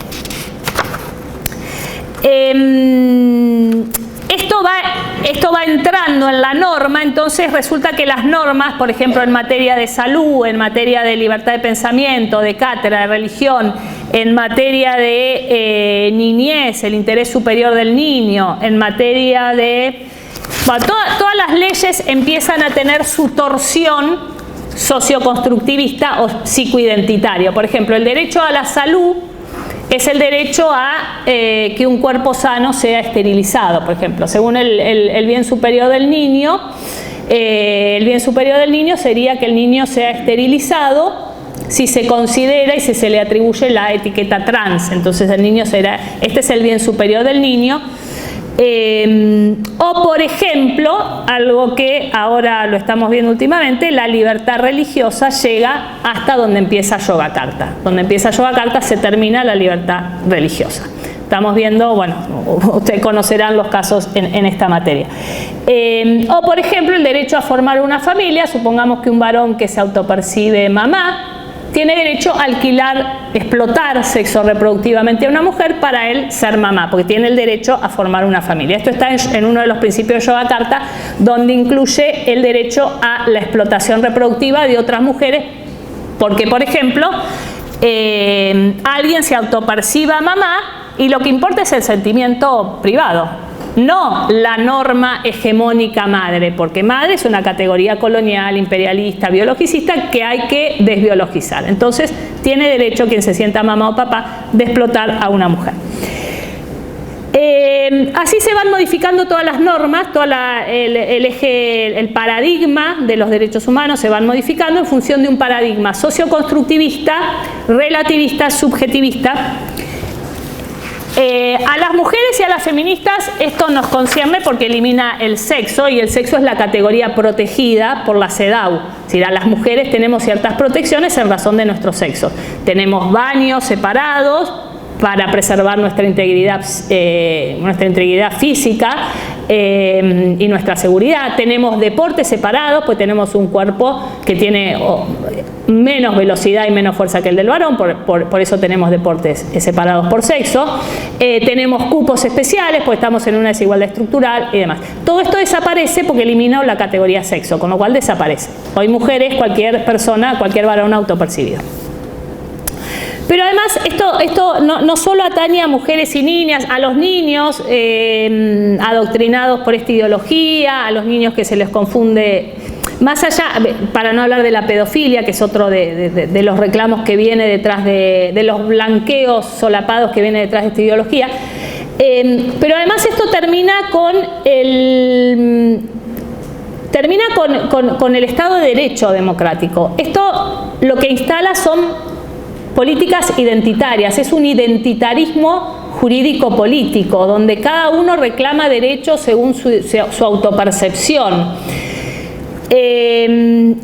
Esto va entrando en la norma, entonces resulta que las normas, por ejemplo, en materia de salud, en materia de libertad de pensamiento, de cátedra, de religión, en materia de niñez, el interés superior del niño, en materia de... Bueno, todas las leyes empiezan a tener su torsión socioconstructivista o psicoidentitaria. Por ejemplo, el derecho a la salud es el derecho a que un cuerpo sano sea esterilizado, por ejemplo. Según el bien superior del niño, el bien superior del niño sería que el niño sea esterilizado si se considera y si se le atribuye la etiqueta trans. Entonces el niño este es el bien superior del niño. O por ejemplo, algo que ahora lo estamos viendo últimamente, la libertad religiosa llega hasta donde empieza Yogyakarta. Donde empieza Yogyakarta se termina la libertad religiosa. Estamos viendo, bueno, ustedes conocerán los casos en esta materia. O por ejemplo, el derecho a formar una familia. Supongamos que un varón que se autopercibe mamá tiene derecho a alquilar, explotar sexo reproductivamente a una mujer para él ser mamá, porque tiene el derecho a formar una familia. Esto está en uno de los principios de Yogyakarta, donde incluye el derecho a la explotación reproductiva de otras mujeres, porque, por ejemplo, alguien se autoperciba mamá y lo que importa es el sentimiento privado, no la norma hegemónica madre, porque madre es una categoría colonial, imperialista, biologicista que hay que desbiologizar. Entonces, tiene derecho quien se sienta mamá o papá de explotar a una mujer. Así se van modificando todas las normas, el paradigma de los derechos humanos se van modificando en función de un paradigma socioconstructivista, relativista, subjetivista. A las mujeres y a las feministas esto nos concierne porque elimina el sexo, y el sexo es la categoría protegida por la CEDAW. Es decir, a las mujeres tenemos ciertas protecciones en razón de nuestro sexo. Tenemos baños separados para preservar nuestra integridad física y nuestra seguridad. Tenemos deportes separados, pues tenemos un cuerpo que tiene menos velocidad y menos fuerza que el del varón, por eso tenemos deportes separados por sexo. Tenemos cupos especiales, porque estamos en una desigualdad estructural y demás. Todo esto desaparece porque eliminó la categoría sexo, con lo cual desaparece. Hoy mujeres, cualquier persona, cualquier varón autopercibido. Pero además esto no solo atañe a mujeres y niñas, a los niños adoctrinados por esta ideología, a los niños que se les confunde, más allá, para no hablar de la pedofilia, que es otro de los reclamos que viene detrás de los blanqueos solapados que viene detrás de esta ideología. Pero además esto termina con el Estado de Derecho democrático. Esto lo que instala son políticas identitarias, es un identitarismo jurídico-político, donde cada uno reclama derechos según su autopercepción.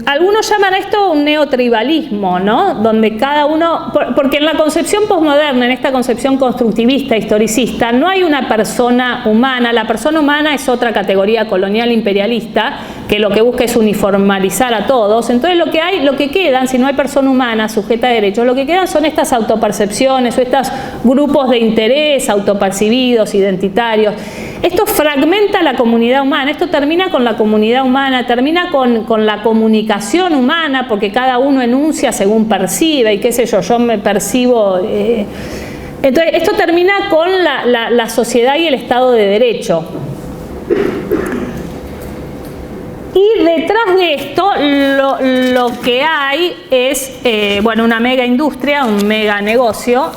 Algunos llaman a esto un neotribalismo, ¿no? Donde cada uno, porque en la concepción posmoderna, en esta concepción constructivista, historicista, no hay una persona humana. La persona humana es otra categoría colonial imperialista que lo que busca es uniformalizar a todos. Entonces lo que quedan, si no hay persona humana sujeta a derechos, lo que quedan son estas autopercepciones o estos grupos de interés autopercibidos, identitarios. Esto fragmenta la comunidad humana, esto termina con la comunidad humana, termina con la comunicación humana, porque cada uno enuncia según percibe, y qué sé yo me percibo. Entonces, esto termina con la sociedad y el Estado de Derecho. Y detrás de esto lo que hay es una mega industria, un mega negocio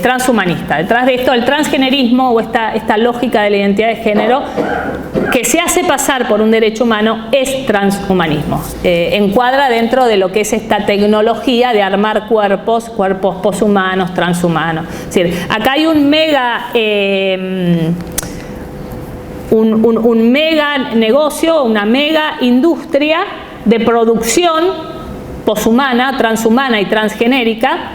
transhumanista. Detrás de esto el transgenerismo o esta lógica de la identidad de género que se hace pasar por un derecho humano es transhumanismo. Encuadra dentro de lo que es esta tecnología de armar cuerpos poshumanos, transhumanos. Es decir, acá hay un mega negocio, una mega industria de producción poshumana, transhumana y transgenérica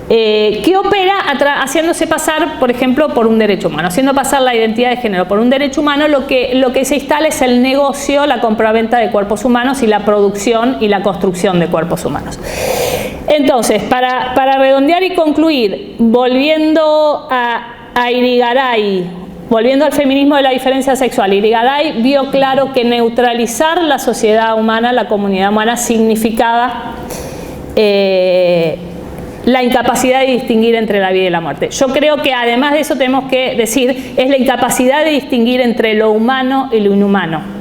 que opera haciéndose pasar, por ejemplo, por un derecho humano, haciendo pasar la identidad de género por un derecho humano. Lo que se instala es el negocio, la compraventa de cuerpos humanos y la producción y la construcción de cuerpos humanos. Entonces, para redondear y concluir, volviendo a Irigaray, volviendo al feminismo de la diferencia sexual, Irigaray vio claro que neutralizar la sociedad humana, la comunidad humana, significaba la incapacidad de distinguir entre la vida y la muerte. Yo creo que además de eso tenemos que decir, es la incapacidad de distinguir entre lo humano y lo inhumano.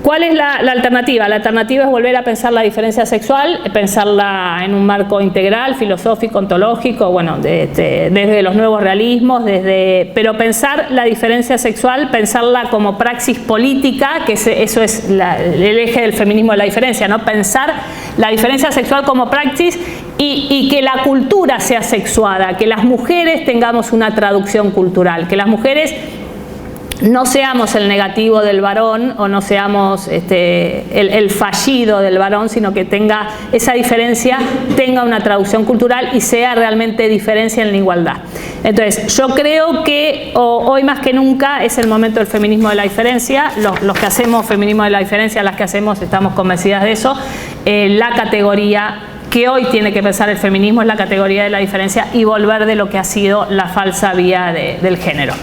¿Cuál es la alternativa? La alternativa es volver a pensar la diferencia sexual, pensarla en un marco integral, filosófico, ontológico, bueno, desde los nuevos realismos, pero pensar la diferencia sexual, pensarla como praxis política, que eso es el eje del feminismo de la diferencia, ¿no? Pensar la diferencia sexual como praxis y que la cultura sea sexuada, que las mujeres tengamos una traducción cultural, que las mujeres no seamos el negativo del varón o no seamos el fallido del varón, sino que tenga esa diferencia, tenga una traducción cultural y sea realmente diferencia en la igualdad. Entonces, yo creo que hoy más que nunca es el momento del feminismo de la diferencia. Los que hacemos feminismo de la diferencia, las que hacemos, estamos convencidas de eso. La categoría que hoy tiene que pensar el feminismo es la categoría de la diferencia y volver de lo que ha sido la falsa vía del género.